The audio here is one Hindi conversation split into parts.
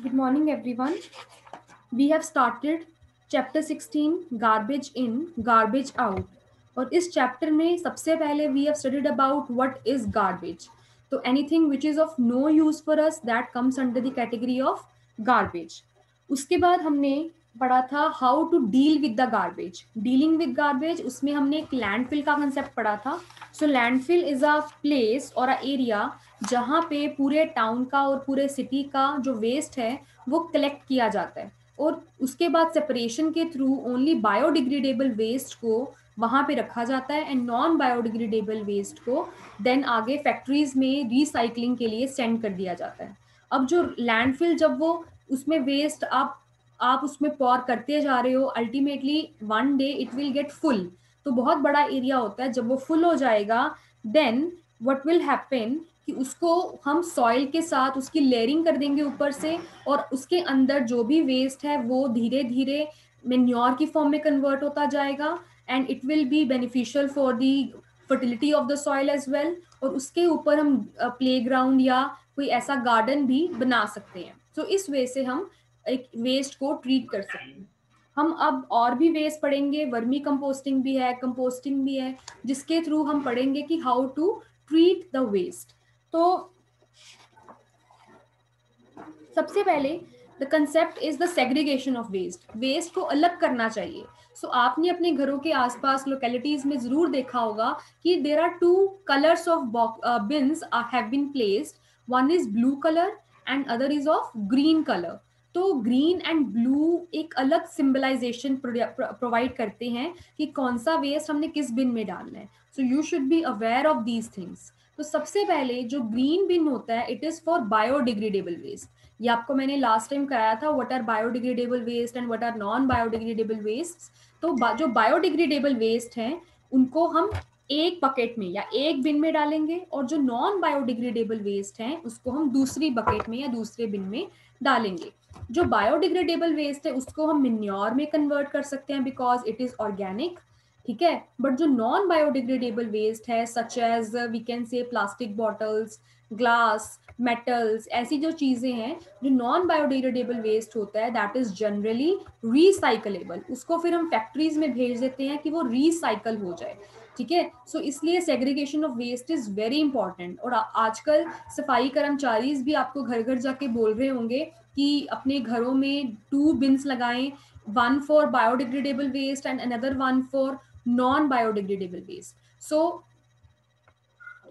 Good morning, everyone. We have started chapter 16 garbage in garbage out. और इस चैप्टर में सबसे पहले we have studied about what is garbage. तो anything which is of no use for us that comes under the category of garbage. उसके बाद हमने पढ़ा था how to deal with the garbage. Dealing with garbage उसमें हमने एक लैंडफिल का कंसेप्ट पढ़ा था. So landfill is a place और अ एरिया जहाँ पे पूरे टाउन का और पूरे सिटी का जो वेस्ट है वो कलेक्ट किया जाता है और उसके बाद सेपरेशन के थ्रू ओनली बायोडिग्रेडेबल वेस्ट को वहाँ पे रखा जाता है एंड नॉन बायोडिग्रेडेबल वेस्ट को देन आगे फैक्ट्रीज में रिसाइकलिंग के लिए सेंड कर दिया जाता है. अब जो लैंडफिल जब वो उसमें वेस्ट आप उसमें पॉर करते जा रहे हो ultimately one day it will get full. तो बहुत बड़ा एरिया होता है. जब वो फुल हो जाएगा देन व्हाट विल हैपन कि उसको हम सॉइल के साथ उसकी लेयरिंग कर देंगे ऊपर से और उसके अंदर जो भी वेस्ट है वो धीरे धीरे मेन्योर की फॉर्म में कन्वर्ट होता जाएगा and it will be beneficial for the fertility of the soil as well. और उसके ऊपर हम प्लेग्राउंड या कोई ऐसा गार्डन भी बना सकते हैं. तो इस वे से हम एक वेस्ट को ट्रीट कर सकते हैं. हम अब और भी वेस्ट पढ़ेंगे. वर्मी कंपोस्टिंग भी है, कंपोस्टिंग भी है, जिसके थ्रू हम पढ़ेंगे कि how to treat the waste. तो सबसे पहले the concept is the segregation of waste. Waste को अलग करना चाहिए. सो आपने अपने घरों के आसपास लोकेलिटीज में जरूर देखा होगा कि there are two colours of bins have been placed. One is blue colour and other is of green colour. तो ग्रीन एंड ब्लू एक अलग सिंबलाइजेशन प्रोवाइड करते हैं कि कौन सा वेस्ट हमने किस बिन में डालना है. So you should be aware of these things. तो सबसे पहले जो ग्रीन बिन होता है it is for biodegradable waste. ये आपको मैंने लास्ट टाइम कराया था what are biodegradable waste and what are non biodegradable waste. तो जो बायोडिग्रेडेबल वेस्ट हैं उनको हम एक बकेट में या एक बिन में डालेंगे और जो नॉन बायोडिग्रेडेबल वेस्ट हैं उसको हम दूसरी बकेट में या दूसरे बिन में डालेंगे. जो बायोडिग्रेडेबल वेस्ट है उसको हम मिन्योर में कन्वर्ट कर सकते हैं बिकॉज इट इज ऑर्गेनिक. ठीक है. बट जो नॉन बायोडिग्रेडेबल वेस्ट है such as we can say plastic bottles, glass, metals, ऐसी जो चीजें हैं जो नॉन बायोडिग्रेडेबल वेस्ट होता है दैट इज जनरली रिसाइकलेबल. उसको फिर हम फैक्ट्रीज में भेज देते हैं कि वो रिसाइकल हो जाए. ठीक है. सो इसलिए segregation of waste is very important. और आजकल सफाई कर्मचारी भी आपको घर घर जाके बोल रहे होंगे कि अपने घरों में 2 बिन्स लगाएं, one for biodegradable waste and another one for non biodegradable waste. So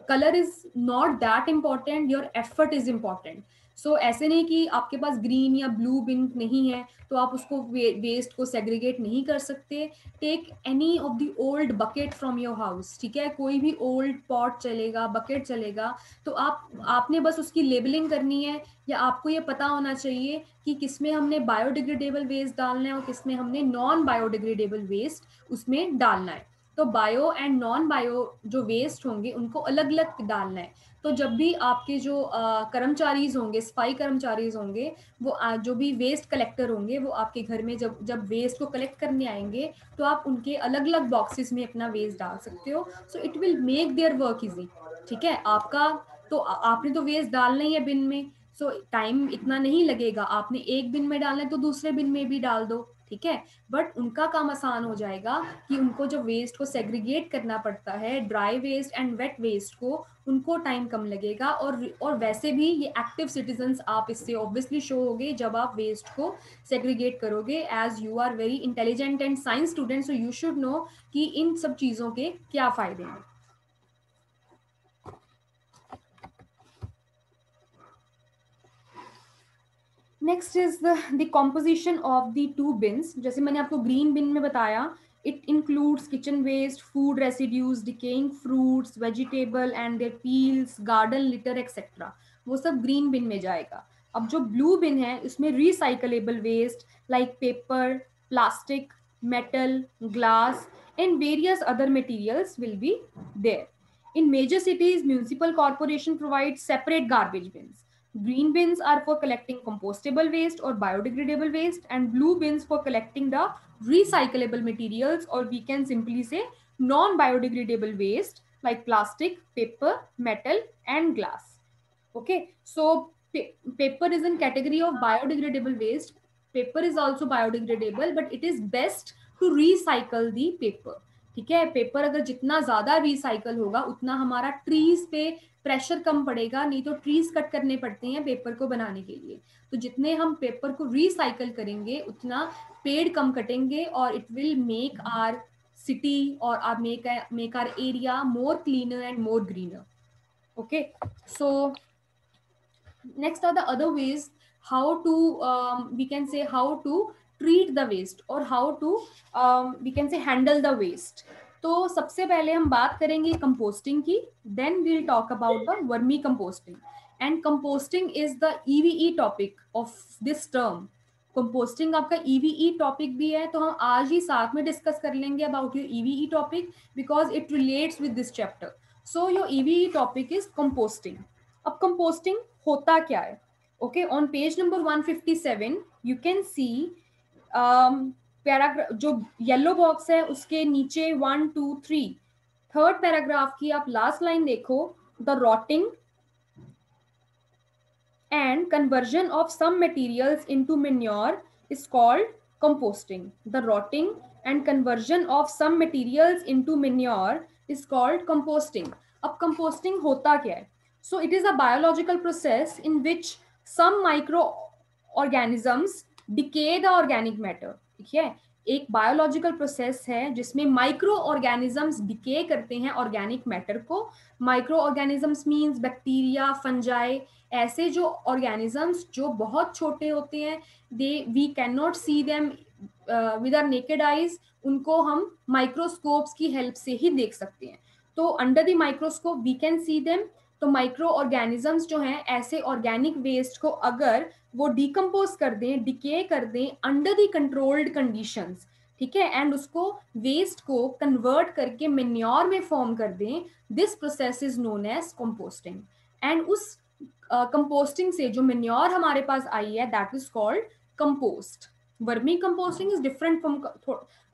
color is not that important, your effort is important. So ऐसे नहीं कि आपके पास ग्रीन या ब्लू बिन नहीं है तो आप उसको वेस्ट को सेग्रीगेट नहीं कर सकते. Take any of the old bucket from your house. ठीक है. कोई भी ओल्ड पॉट चलेगा, बकेट चलेगा. तो आपने बस उसकी लेबलिंग करनी है या आपको ये पता होना चाहिए कि किसमें हमने बायोडिग्रेडेबल वेस्ट डालना है और किसमें हमने नॉन बायोडिग्रेडेबल वेस्ट उसमें डालना है. तो बायो एंड नॉन बायो जो वेस्ट होंगे उनको अलग अलग डालना है. तो जब भी आपके जो कर्मचारीज होंगे, सफाई कर्मचारीज होंगे, वो जो भी वेस्ट कलेक्टर होंगे वो आपके घर में जब जब वेस्ट को कलेक्ट करने आएंगे तो आप उनके अलग अलग बॉक्सेस में अपना वेस्ट डाल सकते हो. So it will make their work easy. ठीक है. आपका तो आपने तो वेस्ट डालना ही है बिन में. सो टाइम इतना नहीं लगेगा. आपने एक बिन में डालना है तो दूसरे बिन में भी डाल दो. ठीक है. बट उनका काम आसान हो जाएगा कि उनको जो वेस्ट को सेग्रीगेट करना पड़ता है, dry waste and wet waste को, उनको टाइम कम लगेगा. और वैसे भी ये एक्टिव सिटीजन्स आप इससे ऑब्वियसली शो होगे जब आप वेस्ट को सेग्रीगेट करोगे. As you are very intelligent and science student so you should know कि इन सब चीज़ों के क्या फ़ायदे हैं. Next is the composition of the 2 bins. जैसे मैंने आपको ग्रीन बिन में बताया it includes kitchen waste, food residues, decaying fruits, vegetable and their peels, garden litter etcetera. वो सब ग्रीन बिन में जाएगा. अब जो ब्लू बिन है उसमें recyclable waste like paper, plastic, metal, glass and various other materials will be there. In major cities, municipal corporation provides separate garbage bins. Green bins are for collecting compostable waste or biodegradable waste, and blue bins for collecting the recyclable materials, or we can simply say non-biodegradable waste like plastic, paper, metal, and glass. Okay, so paper is in category of biodegradable waste. Paper is also biodegradable, but it is best to recycle the paper. ठीक है, पेपर अगर जितना ज्यादा रिसाइकल होगा उतना हमारा ट्रीज पे प्रेशर कम पड़ेगा, नहीं तो ट्रीज कट करने पड़ते हैं पेपर को बनाने के लिए. तो जितने हम पेपर को रिसाइकल करेंगे उतना पेड़ कम कटेंगे और it will make our city or make our area more cleaner and more greener. Okay, so next are the other ways how to we can say how to treat the waste or how to we can say handle the waste. तो सबसे पहले हम बात करेंगे कंपोस्टिंग की, then we will talk about the vermi composting. And composting is the EVE topic of this term. Composting आपका ईवीई टॉपिक भी है, तो हम आज ही साथ में डिस्कस कर लेंगे about your ईवीई topic because it relates with this chapter. So your ईवीई topic is composting. अब कंपोस्टिंग होता क्या है? Okay, on page number 157 you can see paragraph, जो येलो बॉक्स है उसके नीचे 1 2 3 थर्ड पैराग्राफ की आप लास्ट लाइन देखो. The rotting and conversion of some materials into manure is called composting. The rotting and conversion of some materials into manure is called composting. अब composting होता क्या है? So it is a biological process in which some microorganisms decay the organic matter. ठीक है, एक बायोलॉजिकल प्रोसेस है जिसमें माइक्रो ऑर्गेनिजम्स डिके करते हैं ऑर्गेनिक मैटर को. Micro organisms means bacteria, fungi, ऐसे जो ऑर्गेनिजम्स जो बहुत छोटे होते हैं, they we can not see them with our naked eyes, उनको हम माइक्रोस्कोप्स की हेल्प से ही देख सकते हैं. तो under the microscope we can see them. तो माइक्रो ऑर्गेनिजम्स जो हैं ऐसे ऑर्गेनिक वेस्ट को अगर वो डिकम्पोज कर दें, डिके कर दें अंडर द कंट्रोल्ड कंडीशंस, ठीक है, एंड उसको वेस्ट को कन्वर्ट करके मेन्योर में फॉर्म कर दें, this process is known as composting. And उस कंपोस्टिंग से जो मेन्योर हमारे पास आई है that is called compost. Vermi composting is different from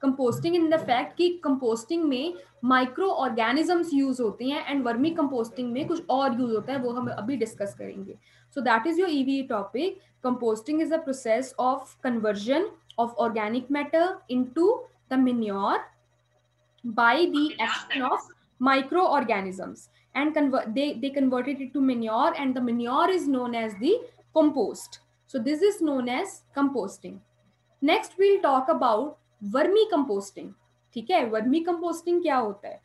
composting in the fact कि कंपोस्टिंग में माइक्रो ऑर्गेनिजम्स यूज होते हैं एंड वर्मी कंपोस्टिंग में कुछ और यूज होता है, वो हम अभी डिस्कस करेंगे. So that is your EVE topic. Composting is a process of conversion of organic matter into the manure by the action of microorganisms, and they converted it to manure, and the manure is known as the compost. So this is known as composting. Next we'll talk about vermi composting. ठीक है, वर्मी कंपोस्टिंग क्या होता है?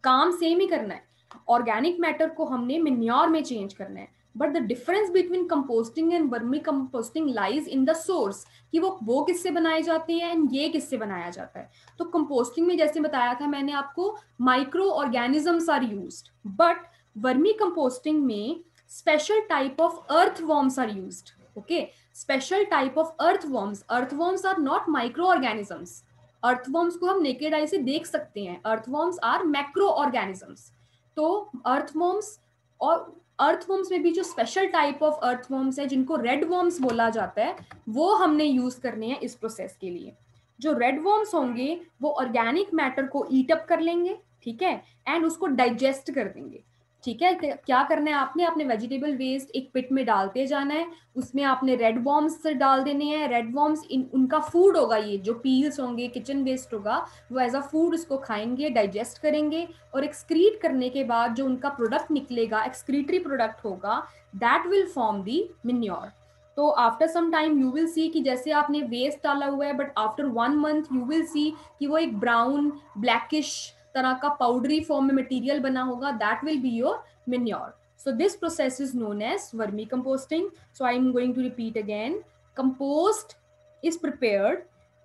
काम सेम ही करना है, ऑर्गेनिक मैटर को हमने मेन्योर में चेंज करना है, but the difference between composting and vermi composting lies in the source कि वो किससे बनाए जाते हैं एंड ये किससे बनाया जाता है. तो कंपोस्टिंग में जैसे बताया था मैंने आपको, micro organisms are used, but vermi composting में special type of earthworms are used. Okay, special type of earthworms. Earthworms are not micro organisms. Earthworms को हम नेकेड आई से देख सकते हैं, अर्थवॉर्म्स आर मैक्रो ऑर्गेनिजम्स. तो अर्थवॉर्म्स, और अर्थवॉर्म्स में भी जो स्पेशल टाइप ऑफ अर्थवॉर्म्स है जिनको रेड वॉर्म्स बोला जाता है, वो हमने यूज करने हैं इस प्रोसेस के लिए. जो रेड वॉर्म्स होंगे वो ऑर्गेनिक मैटर को ईट अप कर लेंगे, ठीक है, एंड उसको डाइजेस्ट कर देंगे. ठीक है, क्या करना है आपने, अपने वेजिटेबल वेस्ट एक पिट में डालते जाना है, उसमें आपने रेड वॉर्म्स डाल देने हैं. रेड वॉर्म्स उनका फूड होगा, ये जो पील्स होंगे, किचन वेस्ट होगा, वो एज अ फूड उसको खाएंगे, डाइजेस्ट करेंगे, और एक्सक्रीट करने के बाद जो उनका प्रोडक्ट निकलेगा, एक्सक्रीटरी प्रोडक्ट होगा, that will form the manure. तो after some time you will see कि जैसे आपने वेस्ट डाला हुआ है, but after 1 month you will see कि वो एक ब्राउन ब्लैकिश तरह का पाउडरी फॉर्म में मटेरियल बना होगा, that will be your manure. So this process is known as vermicomposting. So I am going to repeat again. Compost is prepared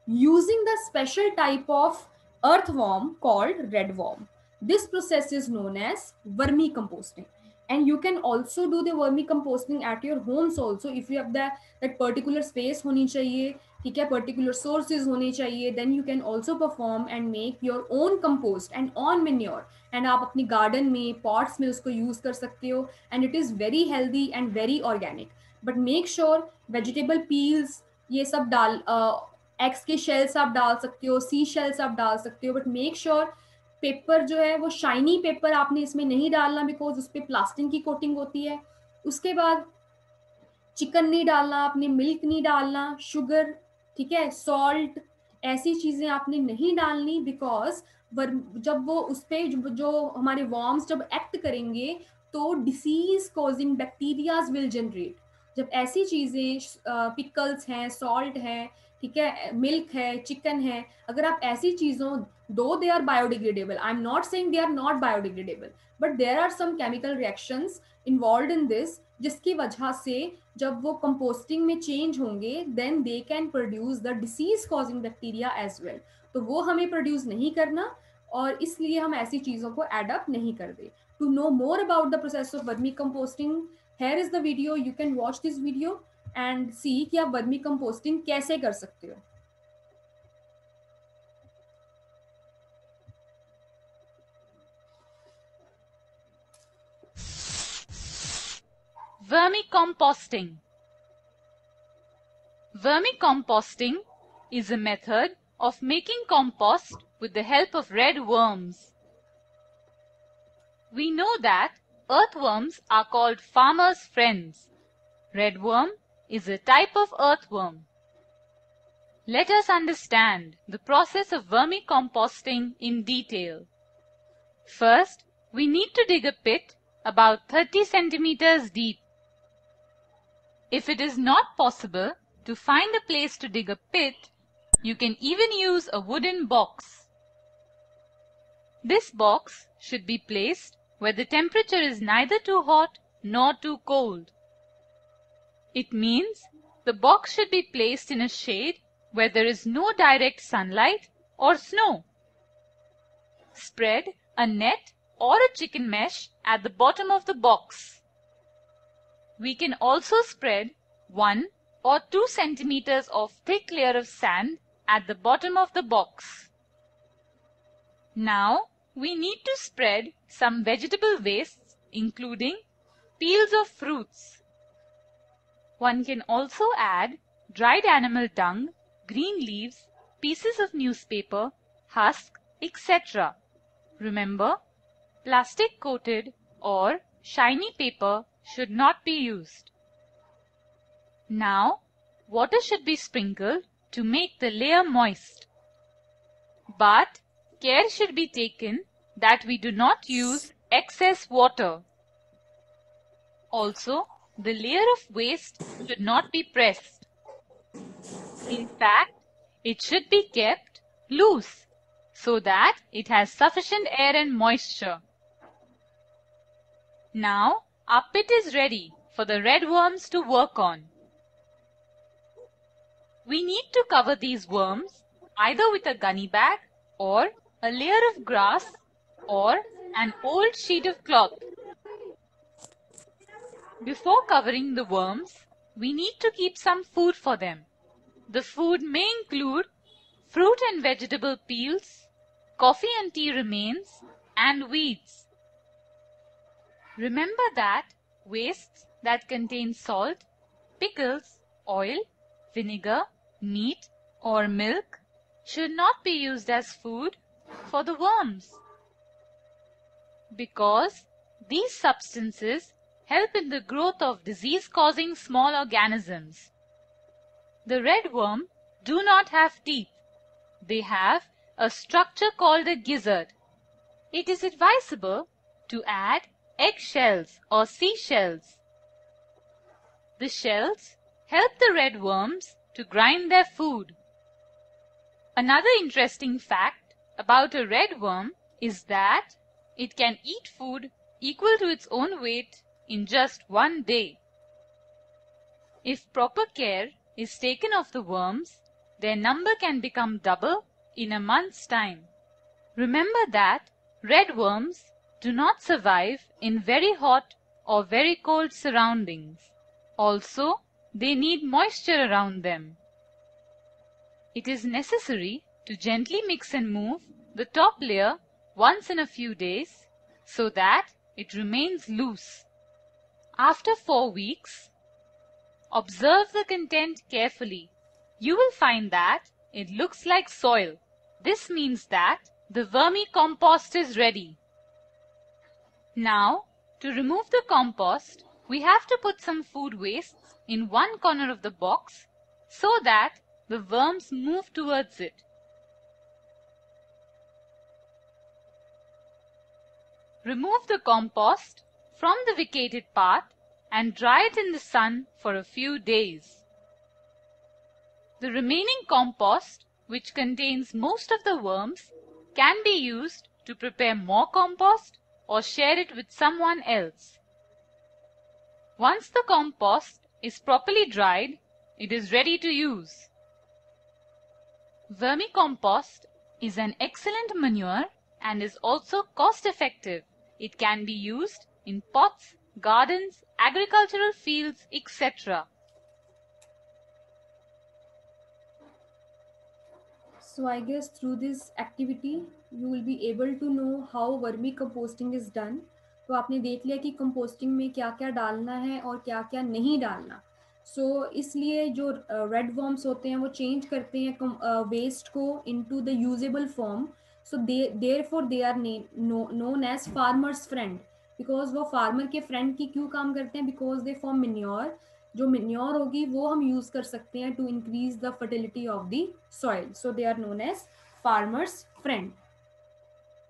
using the special type of earthworm called redworm. This process is known as vermicomposting. And you can also do the vermicomposting at your homes also if you have that particular space होनी चाहिए, ठीक है, particular sources होने चाहिए, then you can also perform and make your own compost and own manure, and आप अपनी garden में pots में उसको use कर सकते हो, and it is very healthy and very organic. But make sure vegetable peels ये सब डाल, eggs के shells आप डाल सकते हो, sea shells आप डाल सकते हो, but make sure पेपर जो है वो शाइनी पेपर आपने इसमें नहीं डालना, बिकॉज उस पर प्लास्टिक की कोटिंग होती है. उसके बाद चिकन नहीं डालना आपने, मिल्क नहीं डालना, शुगर, ठीक है, सॉल्ट, ऐसी चीजें आपने नहीं डालनी, बिकॉज जब वो उस पे जो हमारे वॉर्म्स जब एक्ट करेंगे तो disease causing bacterias will generate. जब ऐसी चीजें, पिकल्स हैं, सॉल्ट है, ठीक है, मिल्क है, चिकन है, अगर आप ऐसी चीजों, though they are biodegradable, I am not saying they are not biodegradable, but there are some chemical reactions involve in this, जिसकी वजह से जब वो कंपोस्टिंग में चेंज होंगे then they can produce the disease causing bacteria as well. तो वो हमें प्रोड्यूस नहीं करना, और इसलिए हम ऐसी चीज़ों को एडअप नहीं कर दे। To know more about the process of vermi composting, here is the video, you can watch this video and see कि आप वर्मी कंपोस्टिंग कैसे कर सकते हो। Vermicomposting. Vermicomposting is a method of making compost with the help of red worms. We know that earthworms are called farmers' friends. Redworm is a type of earthworm. Let us understand the process of vermicomposting in detail. First, we need to dig a pit about 30 centimeters deep. If it is not possible to find a place to dig a pit, you can even use a wooden box. This box should be placed where the temperature is neither too hot nor too cold. It means the box should be placed in a shade where there is no direct sunlight or snow. Spread a net or a chicken mesh at the bottom of the box. We can also spread 1 or 2 centimeters of thick layer of sand at the bottom of the box. Now we need to spread some vegetable wastes, including peels of fruits. One can also add dried animal dung, green leaves, pieces of newspaper, husk, etc. Remember, plastic coated or shiny paper should not be used. Now, water should be sprinkled to make the layer moist. But care should be taken that we do not use excess water. Also, the layer of waste should not be pressed. In fact, it should be kept loose so that it has sufficient air and moisture. Now, our pit is ready for the red worms to work on. We need to cover these worms either with a gunny bag or a layer of grass or an old sheet of cloth. Before covering the worms, we need to keep some food for them. The food may include fruit and vegetable peels, coffee and tea remains, and weeds. Remember that wastes that contain salt, pickles, oil, vinegar, meat, or milk should not be used as food for the worms, because these substances help in the growth of disease-causing small organisms. The red worm do not have teeth. They have a structure called a gizzard. It is advisable to add eggshells or seashells. The shells help the red worms to grind their food. Another interesting fact about a red worm is that it can eat food equal to its own weight in just one day. If proper care is taken of the worms, their number can become double in a month's time. Remember that red worms do not survive in very hot or very cold surroundings. Also, they need moisture around them. It is necessary to gently mix and move the top layer once in a few days so that it remains loose. After 4 weeks, observe the content carefully. You will find that it looks like soil. This means that the vermicompost is ready. Now, to remove the compost, We have to put some food wastes in one corner of the box so that the worms move towards it. Remove the compost from the vacated part and dry it in the sun for a few days. The remaining compost, which contains most of the worms, can be used to prepare more compost or share it with someone else. Once the compost is properly dried, it is ready to use. Vermicompost is an excellent manure and is also cost-effective. It can be used in pots, gardens, agricultural fields, etc. So I guess through this activity you will be able to know how vermicomposting is done. तो आपने देख लिया कि कंपोस्टिंग में क्या क्या डालना है और क्या क्या नहीं डालना. सो इसलिए जो रेड वर्म्स होते हैं वो चेंज करते हैं वेस्ट को into the usable form. So therefore they are known as farmers friend, because वो फार्मर के फ्रेंड की क्यों काम करते हैं, बिकॉज दे फॉर्म मेन्योर. जो मेन्योर होगी वो हम यूज कर सकते हैं to increase the fertility of the soil. So they are known as farmers friend.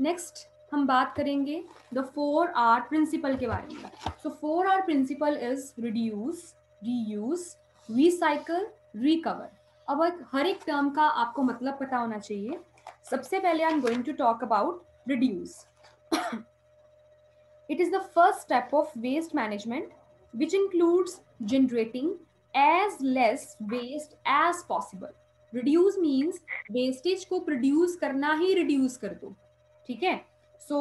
Next हम बात करेंगे द 4R प्रिंसिपल के बारे में. सो 4R principle is reduce, reuse, recycle, recover. अब हर एक टर्म का आपको मतलब पता होना चाहिए. सबसे पहले I am going to talk about reduce. It is the first step of waste management which includes generating as less waste as possible. Reduce means wastage को produce करना ही reduce कर दो. ठीक है. So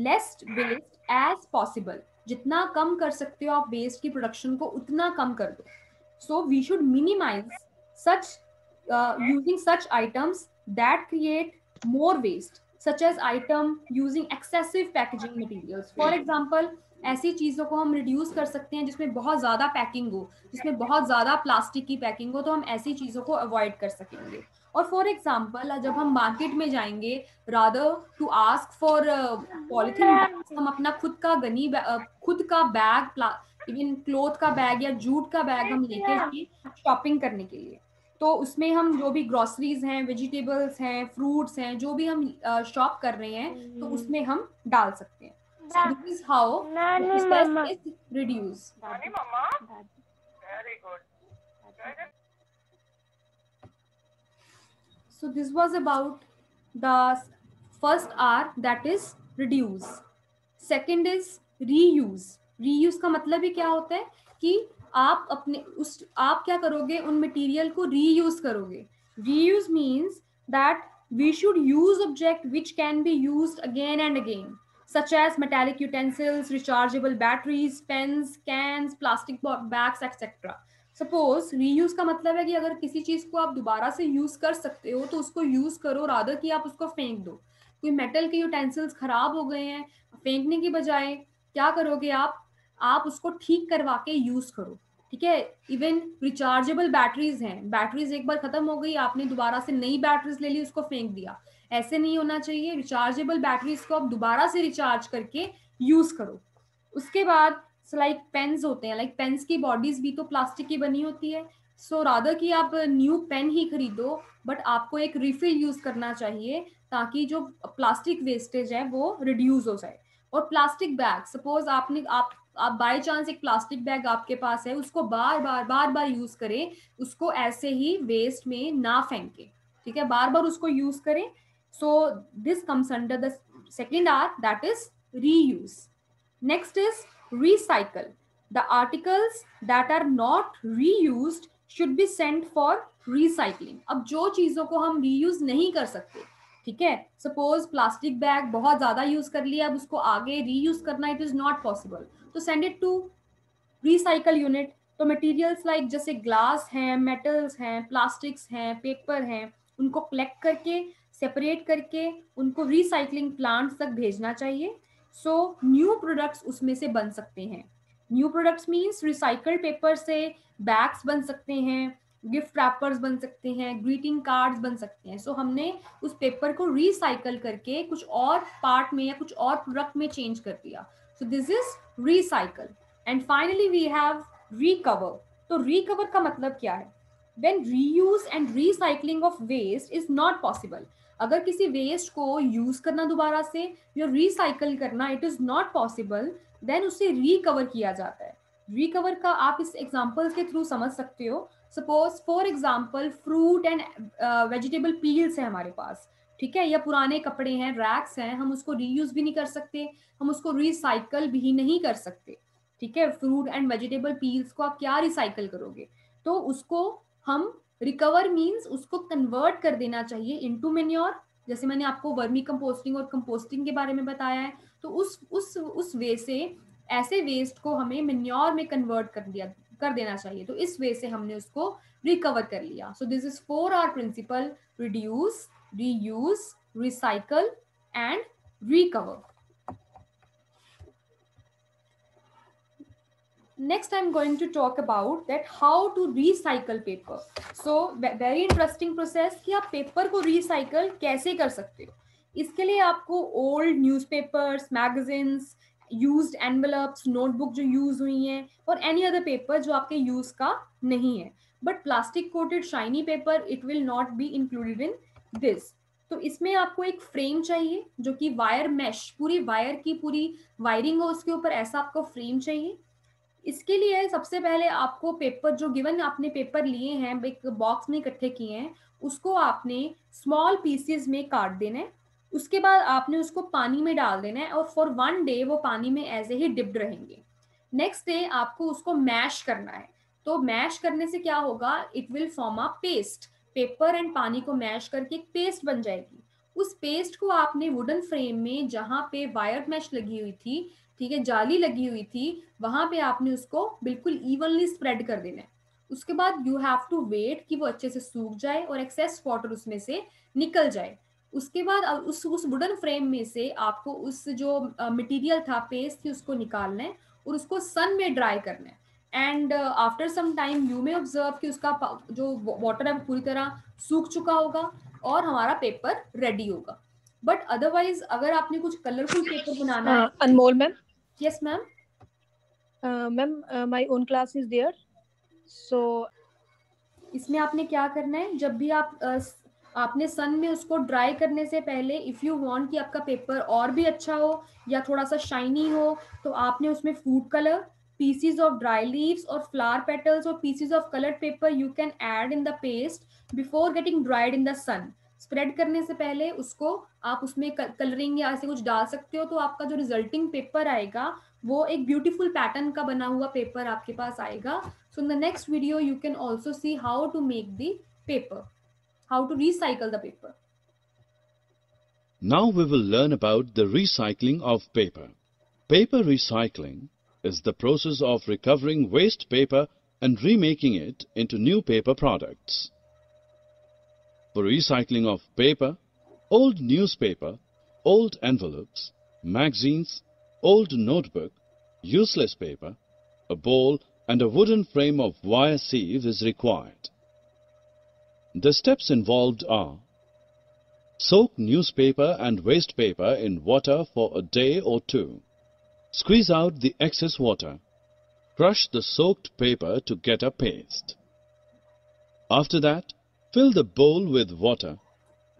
less waste as possible. जितना कम कर सकते हो आप waste की production को उतना कम कर दो. So we should minimize such using such items that create more waste, such as item using excessive packaging materials. For example, ऐसी चीज़ों को हम रिड्यूस कर सकते हैं जिसमें बहुत ज़्यादा पैकिंग हो, जिसमें बहुत ज़्यादा प्लास्टिक की पैकिंग हो, तो हम ऐसी चीज़ों को अवॉइड कर सकेंगे. और फॉर एग्जाम्पल जब हम मार्केट में जाएंगे, rather to ask for polythene bags, हम अपना खुद का बैग, इवन क्लोथ का बैग या जूट का बैग हम लेके जाएं शॉपिंग करने के लिए. तो उसमें हम जो भी ग्रोसरीज हैं, वेजिटेबल्स हैं, फ्रूट्स हैं, जो भी हम शॉप कर रहे हैं, तो उसमें हम डाल सकते हैं. So this is how the process is reduced. Very good. So this was about the first R, that is reduce. Second is reuse. Reuse का मतलब ही क्या होता है कि आप क्या करोगे, उन मटेरियल को reuse करोगे. Reuse means that we should use object which can be used again and again, such as metallic utensils, rechargeable batteries, pens, cans, plastic bags, etc. Suppose reuse का मतलब है कि अगर किसी चीज को आप दोबारा से यूज कर सकते हो तो उसको यूज करो, रादर कि आप उसको फेंक दो. कोई मेटल के यूटेंसिल्स खराब हो गए हैं, फेंकने की बजाय क्या करोगे आप उसको ठीक करवा के यूज करो. ठीक है. इवन रिचार्जेबल बैटरीज हैं, बैटरीज एक बार खत्म हो गई, आपने दोबारा से नई बैटरीज ले ली, उसको फेंक दिया. ऐसे नहीं होना चाहिए. रिचार्जेबल बैटरीज को आप दोबारा से रिचार्ज करके यूज करो. उसके बाद लाइक पेन्स होते हैं, लाइक पेन्स की बॉडीज भी तो प्लास्टिक की बनी होती है. सो रादर कि आप न्यू पेन ही खरीदो, बट आपको एक रिफिल यूज करना चाहिए ताकि जो प्लास्टिक वेस्टेज है वो रिड्यूस हो जाए. और प्लास्टिक बैग, सपोज आप बाय चांस एक प्लास्टिक बैग आपके पास है, उसको बार बार यूज करें, उसको ऐसे ही वेस्ट में ना फेंके. ठीक है. बार बार उसको यूज करें. So this comes under the second R, that is reuse. Next is recycle. The articles that are not reused should be sent for recycling. अब जो चीजों को हम reuse नहीं कर सकते, ठीक है, सपोज प्लास्टिक बैग बहुत ज्यादा यूज कर लिया, अब उसको आगे रीयूज करना इट इज नॉट पॉसिबल, तो send it to recycle unit. तो मटेरियल्स लाइक जैसे ग्लास हैं, मेटल्स हैं, प्लास्टिक्स हैं, पेपर हैं, उनको कलेक्ट करके सेपरेट करके उनको रिसाइकलिंग प्लांट्स तक भेजना चाहिए. सो न्यू प्रोडक्ट्स उसमें से बन सकते हैं. New products means recycled paper से बैग्स बन सकते हैं, गिफ्ट रैपर्स बन सकते हैं, ग्रीटिंग कार्ड्स बन सकते हैं. सो हमने उस पेपर को रिसाइकल करके कुछ और पार्ट में या कुछ और प्रोडक्ट में चेंज कर दिया. So this is recycle. And finally we have recover. तो रिकवर का मतलब क्या है? When reuse and recycling of waste is not possible. अगर किसी वेस्ट को यूज करना दोबारा से या रिसाइकल करना it is not possible, then उसे रिकवर किया जाता है। रिकवर का आप इस एग्जांपल्स के थ्रू समझ सकते हो। Suppose for example fruit and vegetable peels है हमारे पास, ठीक है, या पुराने कपड़े हैं, रैक्स हैं, हम उसको रीयूज भी नहीं कर सकते, हम उसको रिसाइकल भी नहीं कर सकते, ठीक है। फ्रूट एंड वेजिटेबल पील्स को आप क्या रिसाइकल करोगे? तो उसको हम रिकवर मीन्स उसको कन्वर्ट कर देना चाहिए इनटू मेन्योर। जैसे मैंने आपको वर्मी कंपोस्टिंग और कंपोस्टिंग के बारे में बताया है, तो उस वे से ऐसे वेस्ट को हमें मेन्योर में कन्वर्ट कर देना चाहिए। तो इस वे से हमने उसको रिकवर कर लिया। So this is 4R principle: reduce, reuse, recycle and recover. Next I'm going to talk about that how to recycle paper. So very interesting process कि आप पेपर को recycle कैसे कर सकते हो। इसके लिए आपको old newspapers, magazines, used envelopes, notebook जो use हुई हैं और any other paper जो आपके use का नहीं है, but plastic coated shiny paper it will not be included in this. तो इसमें आपको एक फ्रेम चाहिए जो कि वायर मैश, पूरी वायर की पूरी वायरिंग हो उसके ऊपर, ऐसा आपको फ्रेम चाहिए। इसके लिए सबसे पहले आपको पेपर जो गिवन आपने पेपर लिए हैं, एक बॉक्स में इकट्ठे किए हैं, उसको आपने स्मॉल पीसेस में काट देना है। उसके बाद आपने उसको पानी में डाल देना है और फॉर 1 डे वो पानी में ऐसे ही डिप्ड रहेंगे। नेक्स्ट डे आपको उसको मैश करना है। तो मैश करने से क्या होगा, it will form a paste. Paper and पानी को मैश करके एक पेस्ट बन जाएगी। उस पेस्ट को आपने वुडन फ्रेम में जहां पे वायर मैश लगी हुई थी, ठीक है, जाली लगी हुई थी, वहां पे आपने उसको बिल्कुल इवनली स्प्रेड कर देना है। उसके बाद यू हैव टू वेट कि वो अच्छे से सूख जाए और एक्सेस वाटर उसमें से निकल जाए। उसके बाद उस वुडन फ्रेम में से आपको उस जो मटेरियल था, पेस्ट थी, उसको निकालना है और उसको सन में ड्राई करना है। And after some time you may observe कि उसका जो वाटर है पूरी तरह सूख चुका होगा और हमारा पेपर रेडी होगा। बट अदरवाइज अगर आपने कुछ कलरफुल पेपर बनाना है। Anmol ma'am, yes ma'am. Ma'am my own class is there, so इसमें आपने क्या करना है, जब भी आप आपने सन में उसको ड्राई करने से पहले, इफ़ यू वांट कि आपका पेपर और भी अच्छा हो या थोड़ा सा शाइनी हो, तो आपने उसमें food colour, pieces of dry leaves और फ्लावर पेटल्स और pieces of coloured paper you can add in the paste before getting dried in the sun. Spread करने से पहले उसको आप उसमें कलरिंग या ऐसे कुछ डाल सकते हो, तो आपका जो रिजल्टिंग पेपर आएगा वो एक ब्यूटीफुल पैटर्न का बना हुआ पेपर आपके पास आएगा। So in the next video, you can also see how to make the paper, how to recycle the paper. Now we will learn about the recycling of paper. Paper recycling is the process of recovering waste paper and remaking it into new paper products. For recycling of paper, old newspaper, old envelopes, magazines, old notebook, useless paper, a bowl and a wooden frame of wire sieve is required. The steps involved are: soak newspaper and waste paper in water for a day or two. Squeeze out the excess water. Crush the soaked paper to get a paste. After that, fill the bowl with water.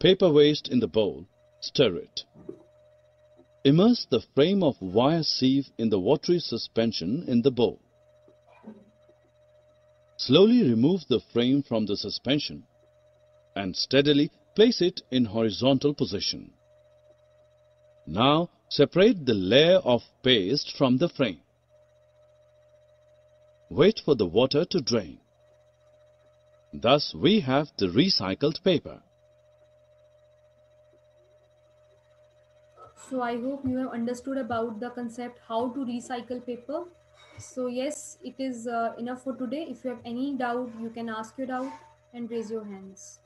Paper waste in the bowl. Stir it. Immerse the frame of wire sieve in the watery suspension in the bowl. Slowly remove the frame from the suspension and steadily place it in horizontal position. Now separate the layer of paste from the frame. Wait for the water to drain. Thus we have the recycled paper. So I hope you have understood about the concept how to recycle paper. So yes, it is enough for today. If you have any doubt, you can ask your doubt and raise your hands.